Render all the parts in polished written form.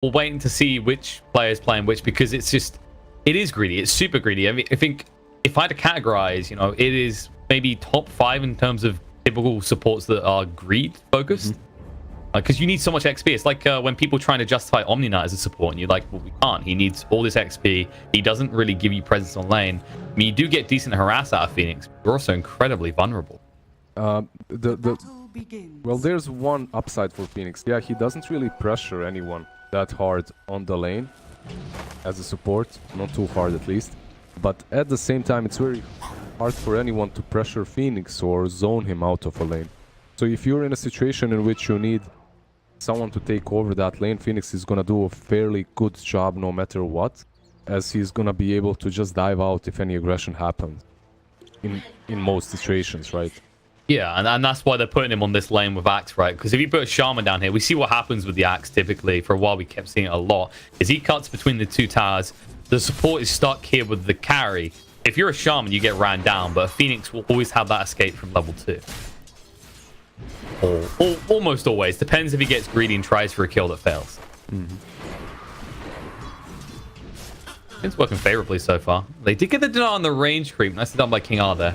we're waiting to see which player's playing which, because it is greedy. It's super greedy. I mean, I think if I had to categorize, it is maybe top 5 in terms of typical supports that are greed focused. Because you need so much XP. It's like when people trying to justify Omni-Knight as a support, and you're like, well, we can't. He needs all this XP. He doesn't really give you presence on lane. I mean, you do get decent harass out of Phoenix, but you're also incredibly vulnerable. Well, there's one upside for Phoenix. Yeah, he doesn't really pressure anyone that hard on the lane as a support. Not too hard, at least. But at the same time, it's very hard for anyone to pressure Phoenix or zone him out of a lane. So if you're in a situation in which you need someone to take over that lane, Phoenix is gonna do a fairly good job no matter what, as he's gonna be able to just dive out if any aggression happens in most situations, right? Yeah, and that's why they're putting him on this lane with Axe, right? Because if you put a Shaman down here, we see what happens with the Axe typically. For a while, we kept seeing it a lot. Is he cuts between the two towers. The support is stuck here with the carry. If you're a Shaman, you get ran down, but a Phoenix will always have that escape from level 2. Or almost always. Depends if he gets greedy and tries for a kill that fails. It's working favorably so far. They did get the deny on the range creep. Nicely done by King R there.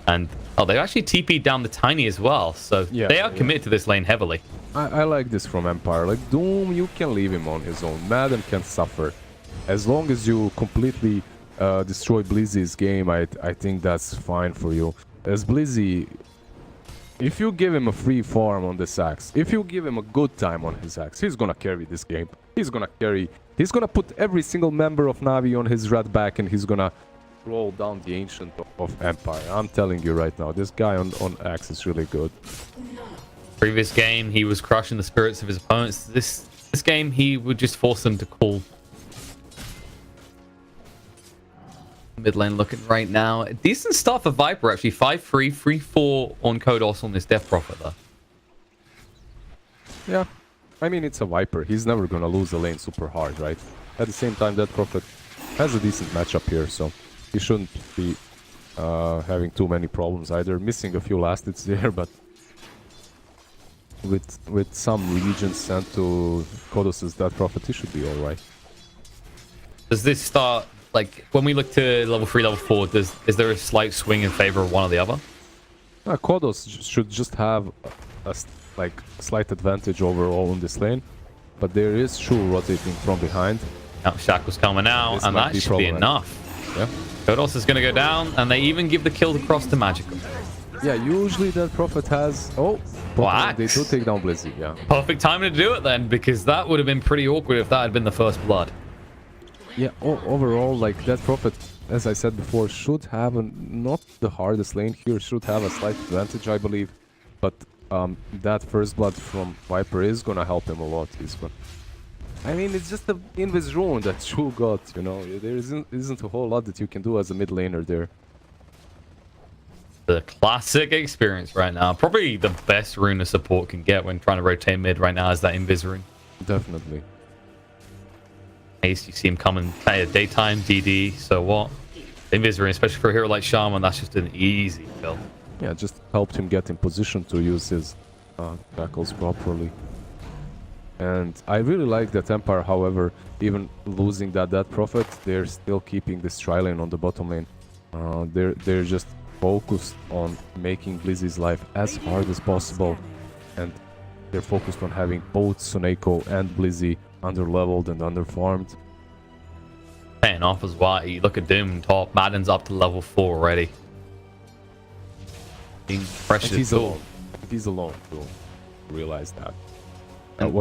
And they actually TP'd down the Tiny as well. So yeah, they are committed to this lane heavily. I like this from Empire. Like Doom, you can leave him on his own. Madden can suffer. As long as you completely destroy Blizzy's game, I think that's fine for you. As Blizzy, if you give him a free farm on this Axe, if you give him a good time on his Axe, he's gonna carry this game. He's gonna put every single member of Navi on his red back, and he's gonna roll down the Ancient of Empire. I'm telling you right now, this guy on Axe is really good. Previous game, he was crushing the spirits of his opponents. This game, he would just force them to call. Mid lane looking right now. Decent start for Viper, actually. 5-3, 3-4 on Kodos on this Death Prophet, though. Yeah. I mean, it's a Viper. He's never gonna lose the lane super hard, right? At the same time, Death Prophet has a decent matchup here, so he shouldn't be having too many problems either. Missing a few last hits there, but with some regions sent to Kodos' Death Prophet, he should be alright. Does this start... Like, when we look to level 3, level 4, is there a slight swing in favor of one or the other? Kodos should just have a slight advantage overall in this lane. But there is Shu rotating from behind. Now Shackle's coming out, and that should be enough. Yeah. Kodos is going to go down, and they even give the kill across to Magical. Yeah, usually that Prophet has... Oh, they do take down Blizzy, yeah. Perfect timing to do it then, because that would have been pretty awkward if that had been the first blood. Yeah, overall, like, that Prophet, as I said before, should have not the hardest lane here, should have a slight advantage, I believe. But that first blood from Viper is gonna help him a lot. I mean, it's just the Invis rune that Shu got, There isn't a whole lot that you can do as a mid laner there. The classic experience right now. Probably the best rune a support can get when trying to rotate mid right now is that Invis rune. Definitely. You see him coming daytime, DD, so what? Invis rune, especially for a hero like Shaman, that's just an easy kill. Yeah, just helped him get in position to use his tackles properly. And I really like that Empire, however, even losing that Prophet, they're still keeping this tri-lane on the bottom lane. They're just focused on making Blizzy's life as hard as possible. And they're focused on having both Suneko and Blizzy under-leveled and under-farmed. Paying off as well. You look at Doom top. Madden's up to level 4 already. Being pressured. He's alone. He's alone to realize that.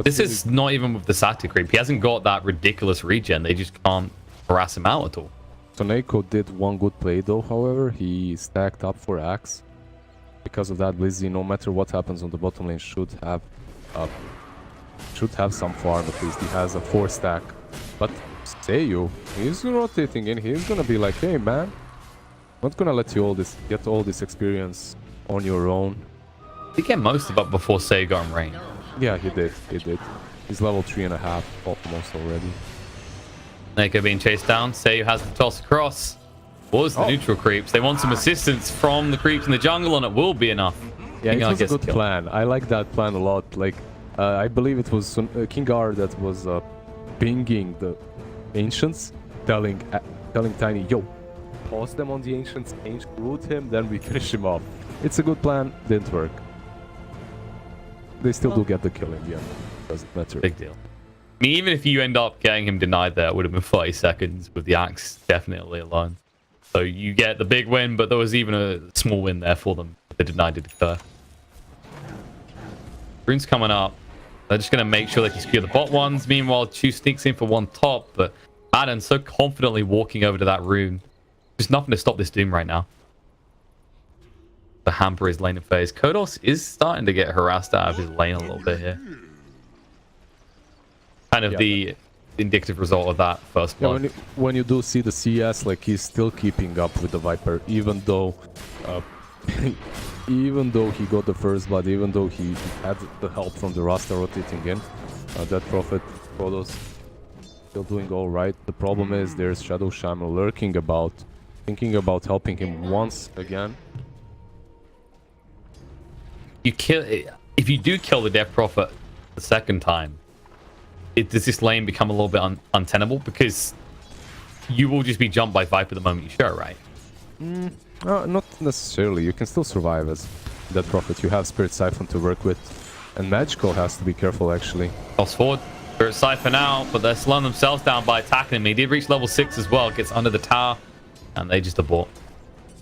This is not even with the Sati creep. He hasn't got that ridiculous regen. They just can't harass him out at all. Suneko did one good play though, however. He stacked up for Axe. Because of that, Blizzy, no matter what happens on the bottom lane, should have some farm at least. He has a 4 stack. But Seiyu, he's rotating in. He's gonna be like, hey man, I'm not gonna let you get all this experience on your own. He get most of it before Seiyu got in range. Yeah, he did. He's level 3.5 almost already. Neko being chased down. Seiyu has the toss across. Was the neutral creeps. They want some assistance from the creeps in the jungle, and it will be enough. Yeah, it was a good plan. I like that plan a lot. Like, I believe it was King R that was pinging the Ancients, telling Tiny, yo, pause them on the Ancients, root him, then we finish him off. It's a good plan, didn't work. They still do get the kill in the end. Doesn't matter. Big deal. I mean, even if you end up getting him denied there, it would have been 30 seconds with the axe definitely alone. So you get the big win, but there was even a small win there for them. They denied it occur. Rune's coming up. They're just going to make sure they can secure the bot ones. Meanwhile, Chu sneaks in for one top, but Madden's so confidently walking over to that rune. There's nothing to stop this Doom right now. The hamper is lane in phase. Kodos is starting to get harassed out of his lane a little bit here. Kind of the indicative result of that first blood. Yeah, when you do see the CS, like he's still keeping up with the Viper, even though even though he got the first blood, even though he had the help from the Rasta rotating in. That Prophet, Kodos, still doing all right. The problem is there's Shadow Shaman lurking about, thinking about helping him once again. If you do kill the Death Prophet the second time, does this lane become a little bit untenable? Because you will just be jumped by Viper the moment you show, right? Not necessarily. You can still survive as Death Prophet. You have Spirit Siphon to work with. And Magical has to be careful, actually. Cross forward. Spirit Siphon out, but they're slowing themselves down by attacking him. He did reach level 6 as well. Gets under the tower, and they just abort.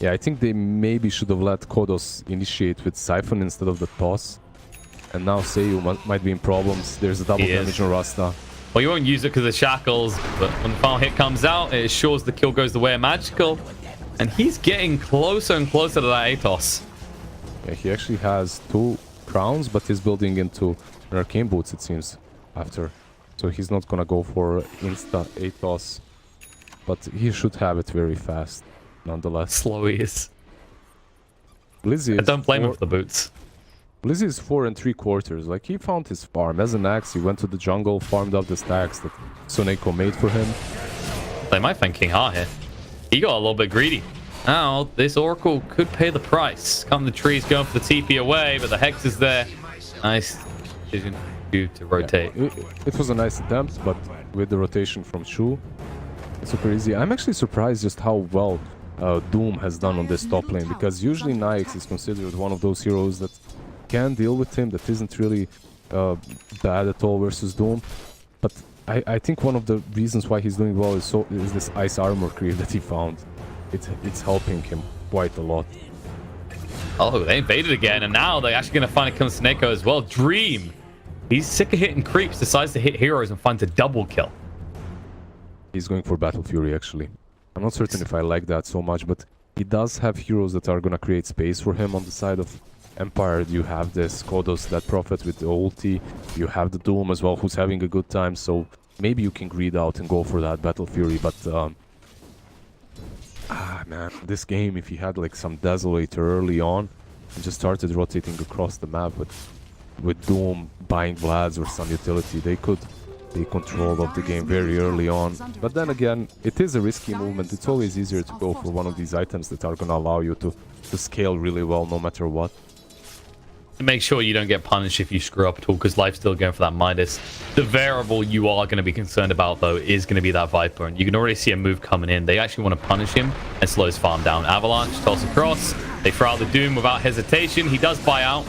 Yeah, I think they maybe should have let Kodos initiate with Siphon instead of the toss. And now Seiyu might be in problems. There's a double damage on Rasta. Well, you won't use it because of shackles, but when the final hit comes out, it assures the kill goes the way of Magical. And he's getting closer and closer to that Atos. Yeah, he actually has 2 crowns, but he's building into an Arcane Boots, it seems, after. So he's not gonna go for insta Atos. But he should have it very fast, nonetheless. Slow he is. Blizzy I don't blame him for the boots. Blizzy is 4 3/4. Like, he found his farm. As an axe, he went to the jungle, farmed up the stacks that Soneko made for him. They might find King Heart here. He got a little bit greedy. Now, this Oracle could pay the price. Come the trees going for the TP away, but the Hex is there. Nice decision to rotate. Yeah, it was a nice attempt, but with the rotation from Shu, it's super easy. I'm actually surprised just how well Doom has done on this top lane, because usually Nyx is considered one of those heroes that can deal with him, that isn't really bad at all versus Doom. But I think one of the reasons why he's doing well is this ice armor creep that he found. It's helping him quite a lot. Oh, they invaded again, and now they're actually going to find it comes Sneko as well. Dream! He's sick of hitting creeps, decides to hit heroes and finds a double kill. He's going for Battle Fury, actually. I'm not certain if I like that so much, but he does have heroes that are going to create space for him on the side of Empire. You have this Kodos, that Prophet with the ulti. You have the Doom as well, who's having a good time. So maybe you can greed out and go for that Battle Fury. But man, this game, if he had like some Desolator early on and just started rotating across the map with Doom buying Vlads or some utility, they could take control of the game very early on. But then again, it is a risky movement. It's always easier to go for one of these items that are gonna allow you to scale really well no matter what. Make sure you don't get punished if you screw up at all, because life's still going for that Midas. The variable you are going to be concerned about, though, is going to be that Viper, and you can already see a move coming in. They actually want to punish him and slow his farm down. Avalanche, toss across. They throw out the Doom without hesitation. He does buy out,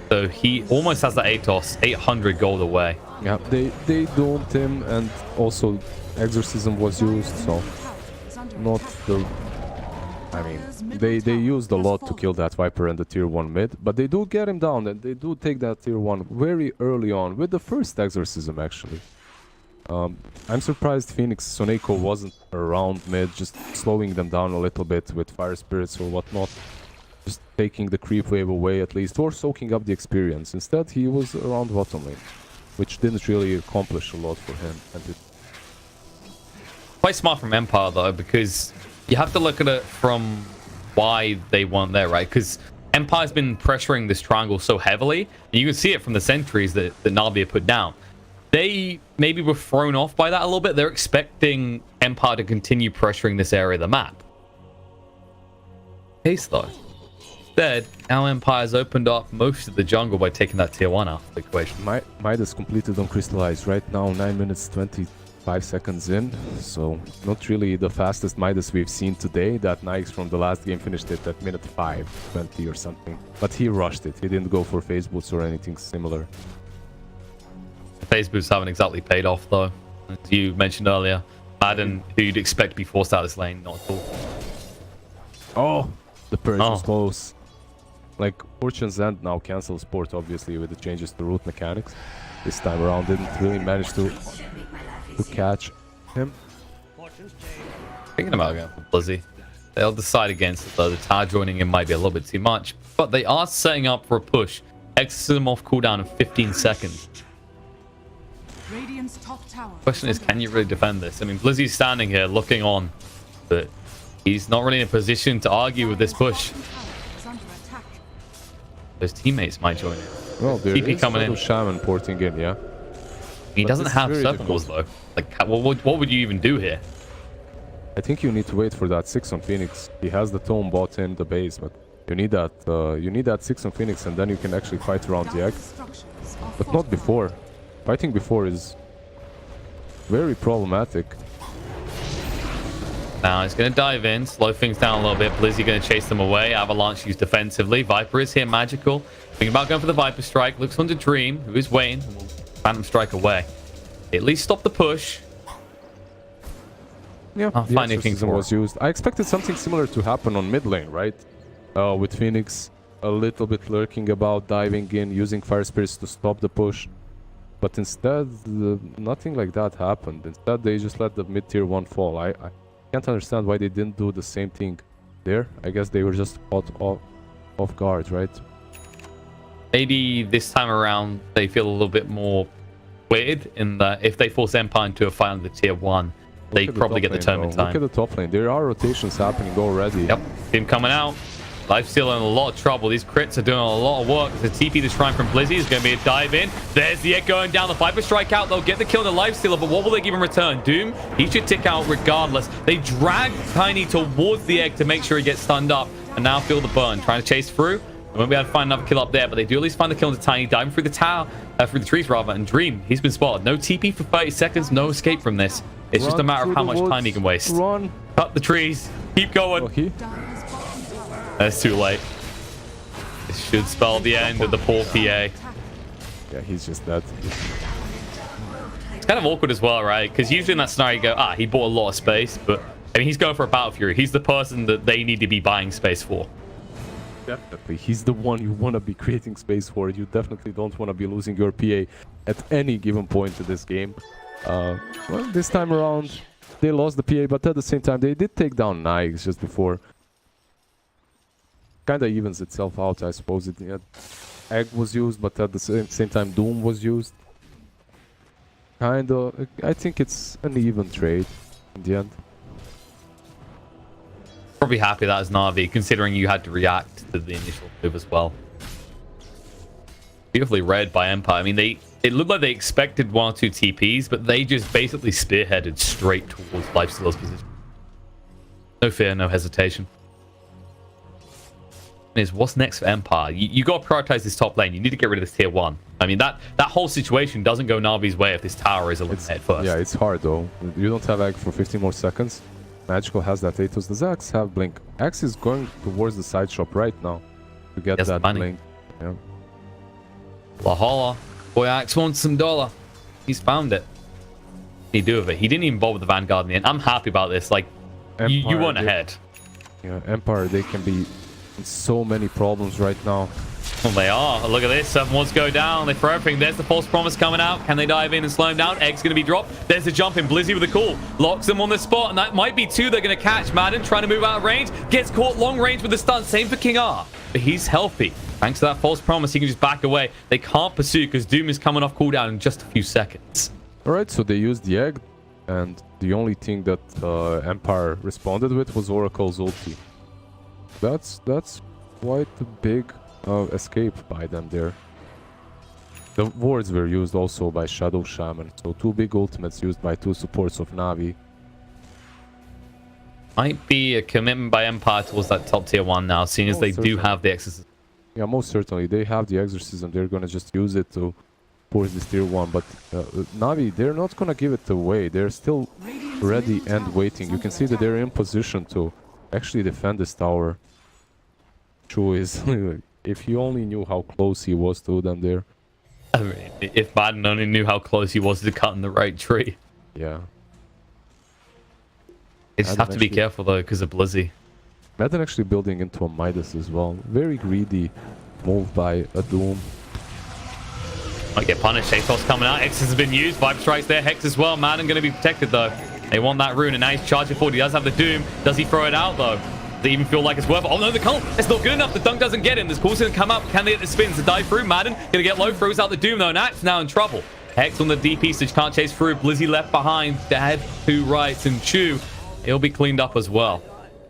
so he almost has that Atos, 800 gold away. Yeah, they doomed him, and also Exorcism was used, so not the... I mean, they used a lot to kill that Viper and the tier 1 mid, but they do get him down, and they do take that tier 1 very early on, with the first Exorcism, actually. I'm surprised Phoenix Soneko wasn't around mid, just slowing them down a little bit with Fire Spirits or whatnot. Just taking the creep wave away at least, or soaking up the experience. Instead, he was around bottom lane, which didn't really accomplish a lot for him. And Quite smart from Empire, though, because you have to look at it from why they weren't there, right? Because Empire's been pressuring this triangle so heavily, and you can see it from the sentries that Na'Vi put down. They maybe were thrown off by that a little bit. They're expecting Empire to continue pressuring this area of the map. Case, though, instead, now Empire's opened up most of the jungle by taking that tier 1 out of the equation. Midas completed on Crystallize right now, 9 minutes 25 seconds in. So not really the fastest Midas we've seen today. That Nyx from the last game finished it at minute 5:20 or something. But he rushed it. He didn't go for phase boots or anything similar. Phase boots haven't exactly paid off though. As you mentioned earlier, Madden, who you'd expect to be forced out of this lane, not at all. Oh, the purge was close. Like, Fortune's End now cancels port, obviously, with the changes to root mechanics. This time around, didn't really manage to catch him. Thinking about going for Blizzy. They'll decide against it though. The tower joining in might be a little bit too much, but they are setting up for a push. Exits them off cooldown in 15 seconds. Question is, can you really defend this? I mean, Blizzy's standing here looking on, but he's not really in a position to argue with this push. Those teammates might join in. Well, there TP is coming in. Shaman porting in, yeah. He doesn't have Serpent Balls though. Like, what would you even do here? I think you need to wait for that 6 on Phoenix. He has the Tome bot in the base, but you need that 6 on Phoenix, and then you can actually fight around the egg. But not before. Fighting before is very problematic. Now he's going to dive in, slow things down a little bit. Blizzy going to chase them away. Avalanche used defensively. Viper is here, magical. Thinking about going for the Viper strike. Looks on to Dream, who is waiting. And will Phantom strike away. At least stop the push. Yeah, I'll the find anything exorcism was used. I expected something similar to happen on mid lane, right? With Phoenix a little bit lurking about, diving in, using Fire Spirits to stop the push. But instead, nothing like that happened. Instead, they just let the mid-tier 1 fall. I can't understand why they didn't do the same thing there. I guess they were just caught off guard, right? Maybe this time around, they feel a little bit more weird in that if they force Empire into a fight on the tier 1, they probably get the turn in time. Look at the top lane. There are rotations happening already. Yep. Him coming out. Lifesteal in a lot of trouble. These crits are doing a lot of work. The TP the Shrine from Blizzy is going to be a dive in. There's the egg going down. The Viper strike out. They'll get the kill on the Lifestealer, but what will they give in return? Doom, he should tick out regardless. They drag Tiny towards the egg to make sure he gets stunned up, and now feel the burn. Trying to chase through. They won't be able to find another kill up there, but they do at least find the kill into Tiny, diving through the tower, through the trees rather, and Dream, he's been spotted. No TP for 30 seconds, no escape from this. It's just a matter of how much time he can waste. Run. Cut the trees. Keep going. That's too late. This should spell the end of the poor PA. Yeah, he's just dead. It's kind of awkward as well, right? Because usually in that scenario you go, he bought a lot of space, but I mean, he's going for a Battle Fury. He's the person that they need to be buying space for. Definitely. He's the one you want to be creating space for. You definitely don't want to be losing your PA at any given point in this game. Well, this time around, they lost the PA, but at the same time, they did take down Nyx just before. Kind of evens itself out, I suppose. Egg was used, but at the same time, Doom was used. Kind of. I think it's an even trade in the end. Probably happy that as Na'Vi, considering you had to react to the initial move as well. Beautifully read by Empire. I mean, it looked like they expected 1 or 2 TPs, but they just basically spearheaded straight towards Lifestealer's position. No fear, no hesitation. Is what's next for Empire? You got to prioritize this top lane. You need to get rid of this tier 1. I mean, that whole situation doesn't go Na'Vi's way if this tower is eliminated first. Yeah, it's hard though. You don't have Egg for 15 more seconds. Magical has that Atos. The Zax have Blink. Axe is going towards the side shop right now to get that Blink. Yeah. La holla. Boy, Axe wants some dollar. He's found it. What did he do with it? He didn't even bother the Vanguard in the end. I'm happy about this. Like, you went ahead. Yeah, Empire, they can be in so many problems right now. Well, they are. Look at this. 7 wants to go down. They throw everything. There's the false promise coming out. Can they dive in and slow him down? Egg's going to be dropped. There's the jump in. Blizzy with a call. Locks them on the spot. And that might be 2 they're going to catch. Madden trying to move out of range. Gets caught long range with the stun. Same for King R. But he's healthy. Thanks to that false promise, he can just back away. They can't pursue because Doom is coming off cooldown in just a few seconds. Alright, so they used the egg. And the only thing that Empire responded with was Oracle's ulti. That's quite a big escape by them there. The wards were used also by Shadow Shaman, so 2 big ultimates used by 2 supports of Na'Vi. Might be a commitment by Empire towards that top tier 1 now, seeing as they do have the exorcism. Yeah, most certainly. They have the exorcism. They're gonna just use it to force this tier 1. But Navi, they're not gonna give it away. They're still ready and waiting. You can see that they're in position to actually defend this tower. True is, if he only knew how close he was to them there. I mean, if Madden only knew how close he was to cutting the right tree. Yeah. They just have to be careful though, because of Blizzy. Madden actually building into a Midas as well. Very greedy move by a Doom. Might get punished. Atos coming out. X has been used. Vibe strikes there. Hex as well. Madden going to be protected though. They want that rune, and now he's charging forward. He does have the Doom. Does he throw it out though? Does it even feel like it's worth it? Oh no, the cult. It's not good enough. The dunk doesn't get him. This cool's going to come up. Can they get the spins to dive through? Madden going to get low. Throws out the Doom though. Nats now in trouble. Hex on the DP, so can't chase through. Blizzy left behind. Dad, 2 rights, and Chew. He'll be cleaned up as well.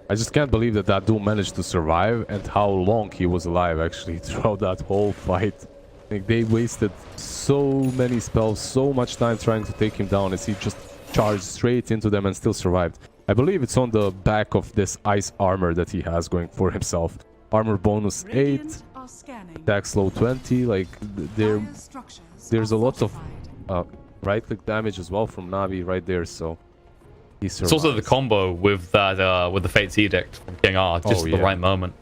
I just can't believe that that Doom managed to survive and how long he was alive actually throughout that whole fight. Like, they wasted so many spells, so much time trying to take him down as he just charged straight into them and still survived. I believe it's on the back of this ice armor that he has going for himself. Armor bonus 8, attack slow 20, like there's a lot of right click damage as well from Navi right there, so he survives. It's also the combo with that with the Fate's Edict from King R, just at the right moment.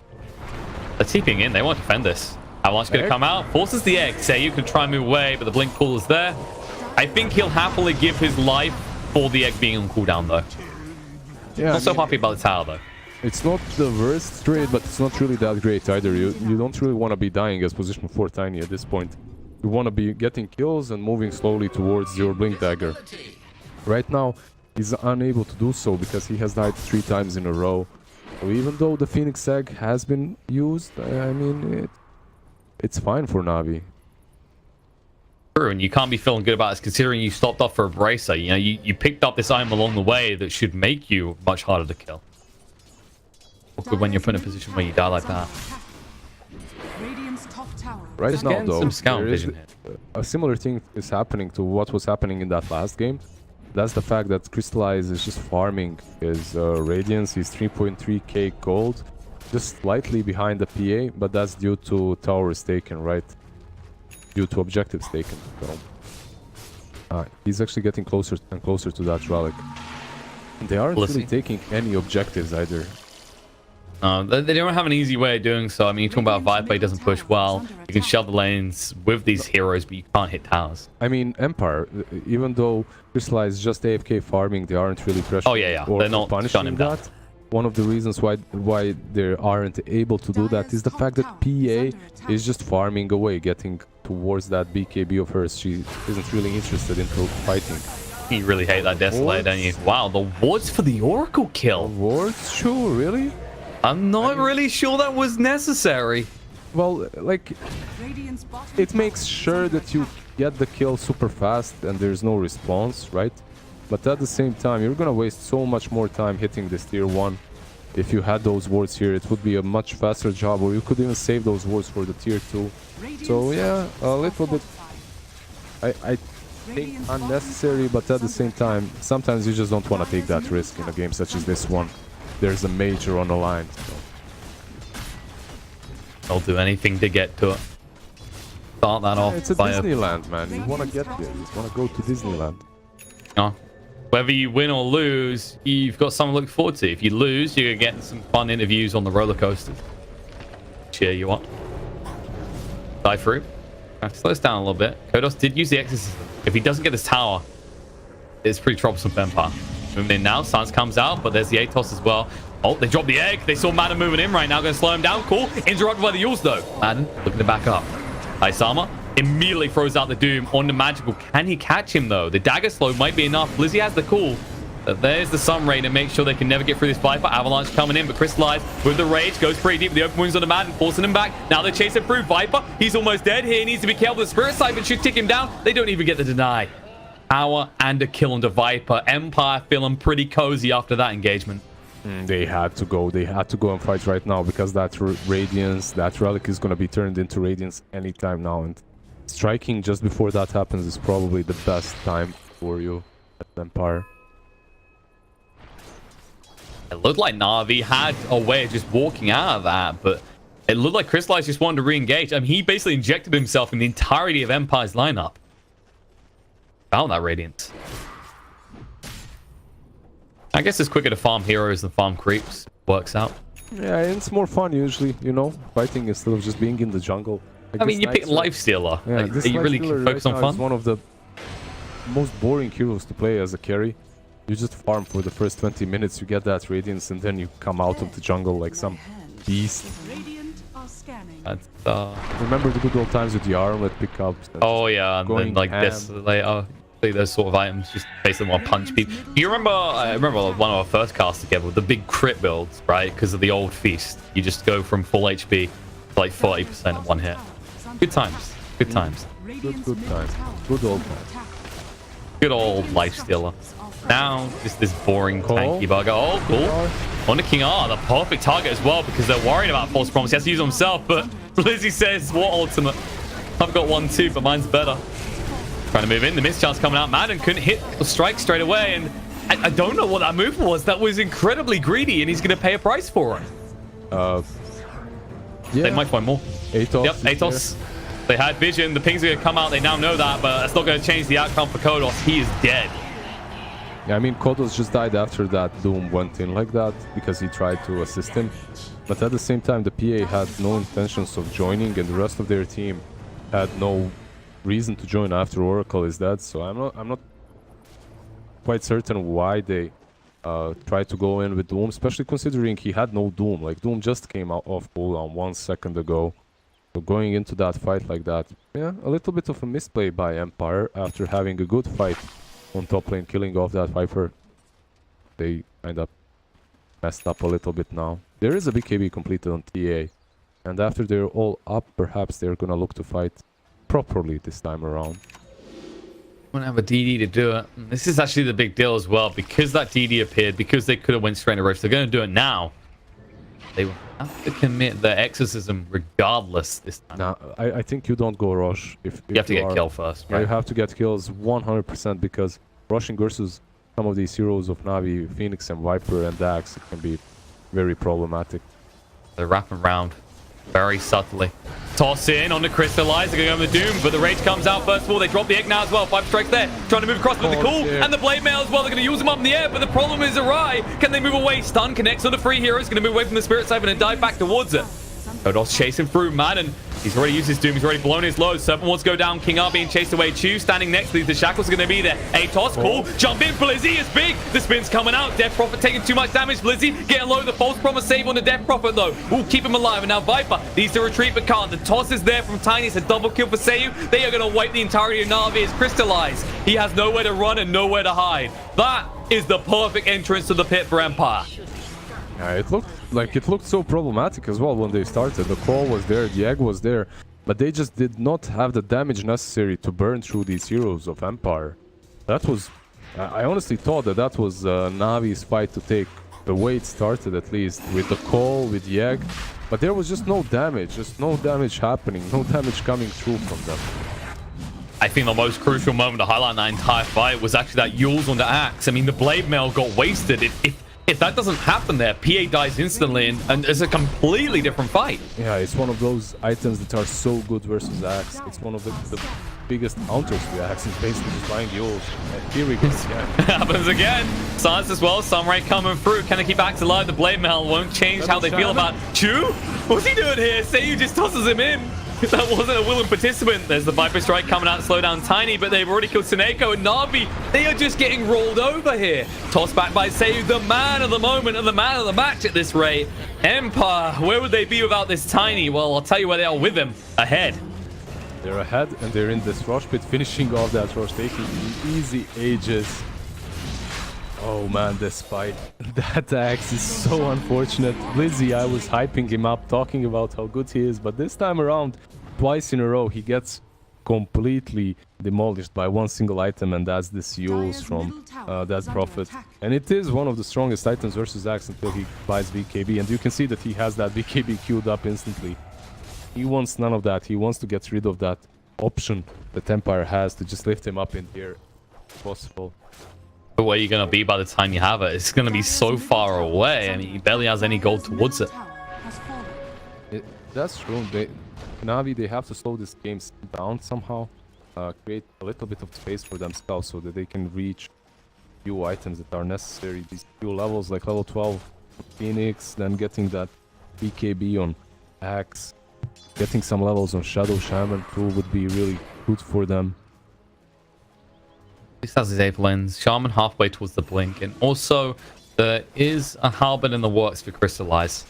They're TPing in, they won't defend this. Avalanche gonna come out, forces the egg. Say you can try and move away, but the blink pool is there. I think he'll happily give his life for the egg being on cooldown though. Yeah, not so happy about the tower though. It's not the worst trade, but it's not really that great either. You don't really want to be dying as position 4 Tiny at this point. You want to be getting kills and moving slowly towards your blink dagger. Right now, he's unable to do so because he has died 3 times in a row. So even though the Phoenix Egg has been used, I mean, it's fine for Navi. True, and you can't be feeling good about this considering you stopped off for a bracer. You know, you picked up this item along the way that should make you much harder to kill. Good when you're put in a position where you die like that. Right Just now, though, some scout vision here. A similar thing is happening to what was happening in that last game. That's the fact that Crystallize is just farming his Radiance. He's 3.3k gold, just slightly behind the PA, but that's due to towers taken, right? Due to objectives taken. So, he's actually getting closer and closer to that relic. They aren't really taking any objectives either. They don't have an easy way of doing so. I mean, you're talking about Viper, he doesn't push well. You can shove the lanes with these heroes, but you can't hit towers. I mean, Empire, even though Crystallize is just AFK farming, they aren't really pressuring. Oh yeah, yeah. They're not punishing that. One of the reasons why they aren't able to do that is the fact that PA is just farming away, getting towards that BKB of hers. She isn't really interested in fighting. You really hate that Desolate, don't you? Wow, the wards for the Oracle kill. Wards? Sure, really? I'm not really sure that was necessary. Well, like, it makes sure that you get the kill super fast and there's no response, right? But at the same time, you're gonna waste so much more time hitting this tier 1. If you had those wards here, it would be a much faster job, or you could even save those wards for the tier 2. So yeah, a little bit, I think unnecessary, but at the same time, sometimes you just don't want to take that risk in a game such as this one. There's a major on the line. So. I'll do anything to get to it. Start that off. It's a Disneyland, man. You want to get there. You want to go to Disneyland. Whether you win or lose, you've got something to look forward to. If you lose, you're getting some fun interviews on the roller coasters. Cheer you on. Die through. I have to slow this down a little bit. Kodos did use the exorcism. If he doesn't get this tower, it's pretty troublesome for Empire. Moving in now, Sans comes out, but there's the Atos as well. Oh, they dropped the egg. They saw Madden moving in right now. Going to slow him down. Cool. Interrupted by the Yules, though. Madden looking to back up. Isama immediately throws out the Doom on the Magical. Can he catch him, though? The dagger slow might be enough. Blizzy has the cool. But there's the Sun Ray to make sure they can never get through this Viper. Avalanche coming in, but Crystallize with the Rage goes pretty deep with the open wounds on the Madden, forcing him back. Now they're chasing through Viper. He's almost dead here. He needs to be careful. The Spirit Siphon should tick him down. They don't even get the deny. Hour and a kill onto Viper. Empire feeling pretty cozy after that engagement. They had to go. They had to go and fight right now because that Radiance, that Relic is going to be turned into Radiance anytime now. And striking just before that happens is probably the best time for you at Empire. It looked like Na'Vi had a way of just walking out of that, but it looked like Crystallize just wanted to re-engage. I mean, he basically injected himself in the entirety of Empire's lineup. Found that Radiance. I guess it's quicker to farm heroes than farm creeps. Works out. Yeah, it's more fun usually, you know, fighting instead of just being in the jungle. Like I mean, you pick Lifestealer. Yeah, like, this you really Lifestealer focus right on now fun. is one of the most boring heroes to play as a carry. You just farm for the first 20 minutes, you get that Radiance, and then you come out of the jungle like some beast. That's, Remember the good old times with the armlet pickups? oh yeah, and then like ham. this, like those sort of items, just basically want to punch people. Do you remember? I remember one of our first casts together with the big crit builds, right? Because of the old feast, you just go from full HP to like 40% in one hit. Good times, good times. Good times. Good old times. Good old Lifestealer. Now, just this boring tanky bugger. Oh, cool. On the King R, the perfect target as well, because they're worried about False Promise. He has to use it himself, but Lizzie says, what ultimate? I've got one too, but mine's better. Trying to move in. The mischance coming out. Madden couldn't hit the strike straight away, and I don't know what that move was. That was incredibly greedy, and he's going to pay a price for it. Yeah. They might find more. Atos. Yep, Atos. They had vision. The ping's are going to come out. They now know that, but that's not going to change the outcome for Kodos. He is dead. Yeah, I mean, Kodos just died after that Doom went in like that because he tried to assist him. But at the same time, the PA had no intentions of joining, and the rest of their team had no reason to join after Oracle is dead. So I'm not quite certain why they tried to go in with Doom, especially considering he had no Doom. Like, Doom just came out off cooldown 1 second ago. So going into that fight like that, yeah, a little bit of a misplay by Empire after having a good fight on top lane, killing off that Viper. They kind of messed up a little bit now. There is a BKB completed on TA, and after they're all up, perhaps they're gonna look to fight properly this time around. Won't have a DD to do it. This is actually the big deal as well, because that DD appeared, because they could have went straight to Roach. They're going to do it now. They will have to commit their exorcism regardless this time. Now, I think you don't go rush if you have to get kill first. Right? You have to get kills 100% because rushing versus some of these heroes of Navi, Phoenix and Viper and Dax, it can be very problematic. They're wrapping around very subtly. Toss in on the Crystallize. They're going to go on the Doom, but the Rage comes out first of all. They drop the egg now as well. 5 strikes there. Trying to move across with the Cool and the Blade Mail as well. They're going to use them up in the air, but the problem is awry. Can they move away? Stun connects on the free heroes. Going to move away from the Spirit Siphon and dive back towards it. Kodos chasing through Madden. He's already used his Doom. He's already blown his load. Serpent wants to go down. King R being chased away. Chew standing next to the Shackles are going to be there. Atos, cool. Jump in. Blizzy is big. The spin's coming out. Death Prophet taking too much damage. Blizzy getting low. The False Promise save on the Death Prophet though. Will keep him alive. And now Viper needs to retreat but can't. The toss is there from Tiny. It's a double kill for Seiyu. They are going to wipe the entirety of Na'Vi's Crystallize. He has nowhere to run and nowhere to hide. That is the perfect entrance to the pit for Empire. Yeah, it looked so problematic as well when they started. The call was there, the egg was there, but they just did not have the damage necessary to burn through these heroes of Empire. That was... I honestly thought that was Navi's fight to take the way it started, at least, with the call, with the egg. But there was just no damage happening, no damage coming through from them. I think the most crucial moment to highlight that entire fight was actually that Yules on the axe. I mean, the Blade Mail got wasted. If that doesn't happen there, PA dies instantly, and it's a completely different fight. Yeah, it's one of those items that are so good versus Axe. It's one of the biggest counters to Axe, is basically just buying the ult. And here we go again. Happens again. Silence as well. Sunray coming through. Can they keep Axe alive? The Blade Mail won't change how they feel about Chew. What's he doing here? Seiyu just tosses him in. That wasn't a willing participant. There's the Viper Strike coming out to slow down Tiny, but they've already killed Seneko and Na'Vi. They are just getting rolled over here. Tossed back by Seiyu, the man of the moment and the man of the match at this rate. Empire, where would they be without this Tiny? Well, I'll tell you where they are with him. Ahead. They're ahead, and they're in this rush pit, finishing off that rush, taking easy ages. Oh man, this fight. That axe is so unfortunate. Blizzy, I was hyping him up, talking about how good he is, but this time around, twice in a row, he gets completely demolished by one single item, and that's this Yules from that Prophet. And it is one of the strongest items versus axe until he buys BKB, and you can see that he has that BKB queued up instantly. He wants none of that. He wants to get rid of that option that Empire has to just lift him up in here if possible. But where you're going to be by the time you have it, it's going to be so far away. I mean, he barely has any gold towards it. That's true. Navi, they have to slow this game down somehow. Create a little bit of space for themselves so that they can reach few items that are necessary. These few levels like level 12 Phoenix, then getting that BKB on Axe, getting some levels on Shadow Shaman too would be really good for them. At least has his Ape Lens. Shaman halfway towards the Blink. And also, there is a Halberd in the works for Crystallize.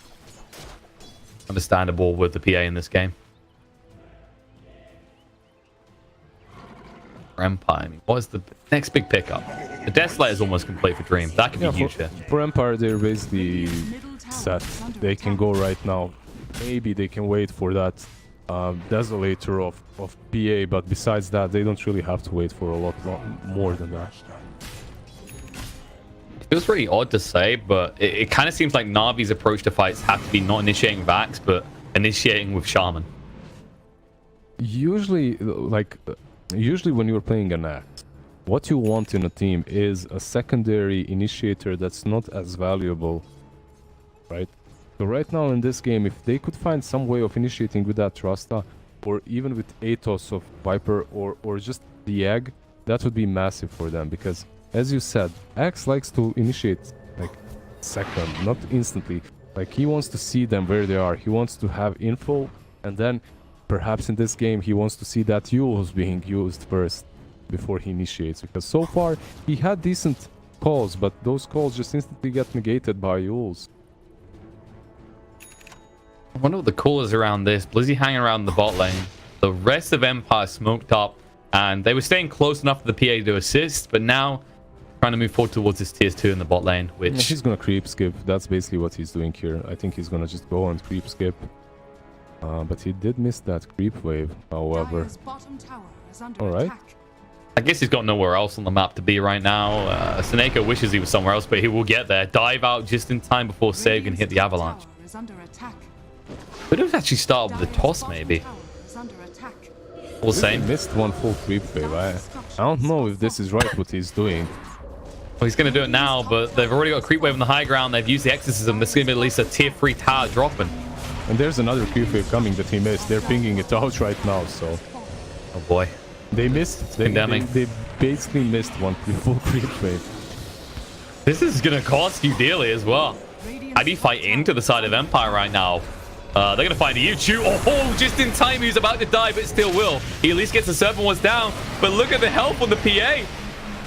Understandable with the PA in this game. For Empire, I mean, what is the next big pickup? The Desolate is almost complete for Dream. That could be huge here. For Empire, they're basically set. They can go right now. Maybe they can wait for that Desolator of PA, but besides that, they don't really have to wait for a lot more than that. It feels really odd to say, but it kind of seems like Navi's approach to fights have to be not initiating Vax, but initiating with Shaman. Usually when you're playing an axe, what you want in a team is a secondary initiator that's not as valuable, right? So right now in this game, if they could find some way of initiating with that Rasta, or even with Atos of Viper, or just the Egg, that would be massive for them, because as you said, Axe likes to initiate like second, not instantly. Like he wants to see them where they are, he wants to have info, and then perhaps in this game he wants to see that Yule's being used first before he initiates, because so far he had decent calls, but those calls just instantly get negated by Yule's. I wonder what the call is around this. Blizzy hanging around the bot lane. The rest of Empire smoked up, and they were staying close enough for the PA to assist, but now trying to move forward towards this tier 2 in the bot lane, which... Yeah, he's gonna creep skip. That's basically what he's doing here. I think he's gonna just go and creep skip. But he did miss that creep wave, however. Alright. I guess he's got nowhere else on the map to be right now. Seneko wishes he was somewhere else, but he will get there. Dive out just in time before Save can hit the avalanche. Could have actually started with the toss, maybe. All the same. He missed one full creep wave. I don't know if this is right what he's doing. Well, he's going to do it now, but they've already got a creep wave on the high ground. They've used the exorcism. There's going to be at least a tier 3 tower dropping. And there's another creep wave coming that he missed. They're pinging it out right now, so... Oh boy. They missed... They basically missed one full creep wave. This is going to cost you dearly as well. How do you fight into the side of Empire right now? They're going to find a YouTube. Oh, just in time. He's about to die, but still will. He at least gets the Serpent Ward's down. But look at the health on the PA.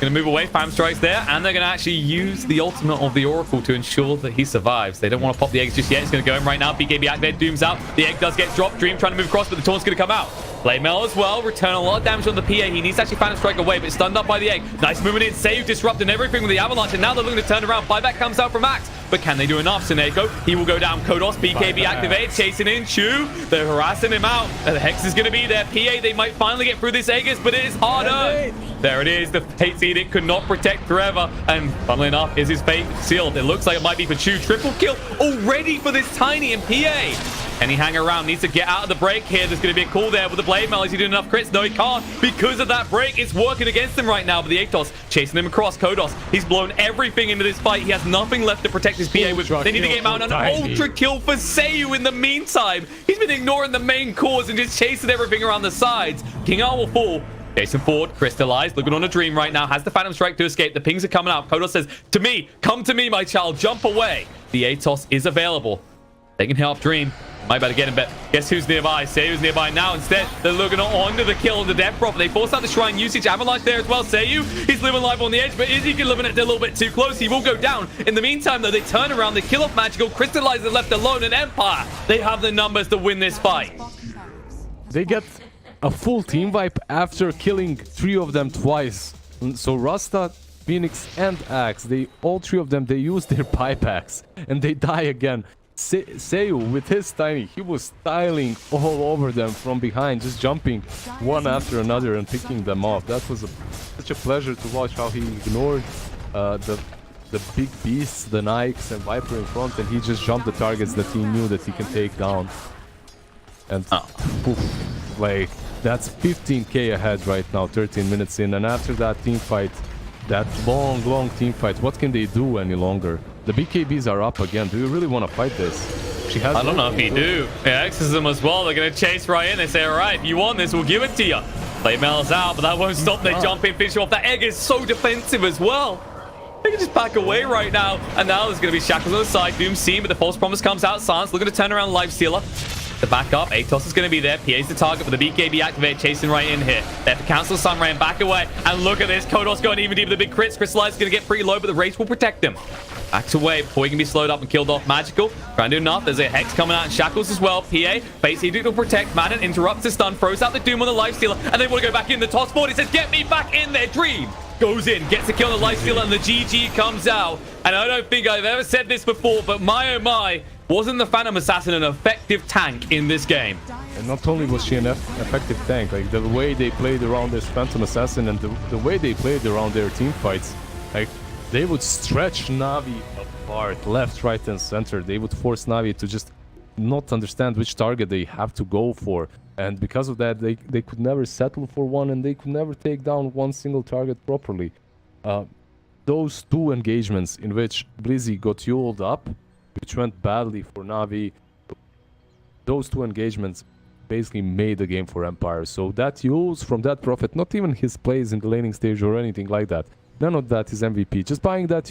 Going to move away. Fam strikes there. And they're going to actually use the ultimate of the Oracle to ensure that he survives. They don't want to pop the eggs just yet. It's going to go in right now. BKB activated. Doom's out. The egg does get dropped. Dream trying to move across, but the taunt's going to come out. Playmel as well. Return a lot of damage on the PA. He needs to actually Phantom Strike away, but stunned up by the egg. Nice movement in. Save, disrupting everything with the avalanche. And now they're looking to turn around. Buyback comes out from Axe. But can they do enough? Seneko, he will go down. Kodos, BKB activated. Chasing in. Chu, they're harassing him out. And the Hex is going to be there. PA, they might finally get through this Aegis, but it is harder. There it is. The Fate's Edict could not protect forever. And funnily enough, is his fate sealed? It looks like it might be for Chu. Triple kill already for this Tiny and PA. And he hang around, needs to get out of the break here. There's going to be a call there with the Blade Mail. Is he doing enough crits? No, he can't. Because of that break, it's working against him right now. But the Atos chasing him across. Kodos, he's blown everything into this fight. He has nothing left to protect his PA with. They need to get him out. An ultra kill for Seiyu in the meantime. He's been ignoring the main cause and just chasing everything around the sides. King R will fall. Jason Ford, crystallized, looking on a dream right now, has the Phantom Strike to escape. The pings are coming out. Kodos says, to me, come to me, my child, jump away. The Atos is available. They can help Dream. Might better get him, but guess who's nearby? Seiyu's nearby now. Instead, they're looking onto the kill and the death prophet. They force out the shrine usage. Avalanche there as well. Seiyu, he's living life on the edge, but is he living it a little bit too close? He will go down. In the meantime, though, they turn around. They kill off Magical. Crystallize is left alone, and Empire, they have the numbers to win this fight. They get a full team wipe after killing 3 of them twice. So Rasta, Phoenix, and Axe, all 3 of them, they use their buybacks, and they die again. Seiyu with his Tiny, he was styling all over them from behind, just jumping one after another and picking them off. That was such a pleasure to watch how he ignored the big beasts, the Nikes and Viper in front, and he just jumped the targets that he knew that he can take down. And poof, like that's 15k ahead right now, 13 minutes in, and after that team fight, that long team fight. What can they do any longer? The BKBs are up again. Do you really want to fight this? She has. I don't know if you do. Yeah, Exorcism as well. They're going to chase right in. They say, all right, you want this, we'll give it to you. They Mel's out, but that won't stop. They jump in, finish off. That egg is so defensive as well. They can just back away right now. And now there's going to be Shackles on the side. Doom seen, but the false promise comes out. Silence looking to turn around Lifestealer. The back up. Atos is going to be there. PA's the target, but the BKB activate, chasing right in here. There for Council Sunray, back away. And look at this. Kodos going even deeper. The big crits. Crystallize is going to get pretty low, but the Wraith will protect him. Backs away before he can be slowed up and killed off. Magical. Trying to do enough. There's a Hex coming out in Shackles as well. PA. Face Edict will protect. Madden interrupts the stun. Throws out the Doom on the Lifestealer. And they want to go back in. The toss forward. He says, get me back in there, Dream. Goes in, gets a kill on the Lifestealer, and the GG comes out. And I don't think I've ever said this before, but my oh my, wasn't the Phantom Assassin an effective tank in this game? And not only was she an effective tank, like the way they played around this Phantom Assassin and the way they played around their team fights, like they would stretch Navi apart, left, right, and center. They would force Navi to just not understand which target they have to go for. And because of that, they could never settle for one, and they could never take down one single target properly. Those two engagements in which Blizzy got fueled up, which went badly for Navi, those two engagements basically made the game for Empire. So that use from that Prophet, not even his plays in the laning stage or anything like that. None of that is MVP. Just buying that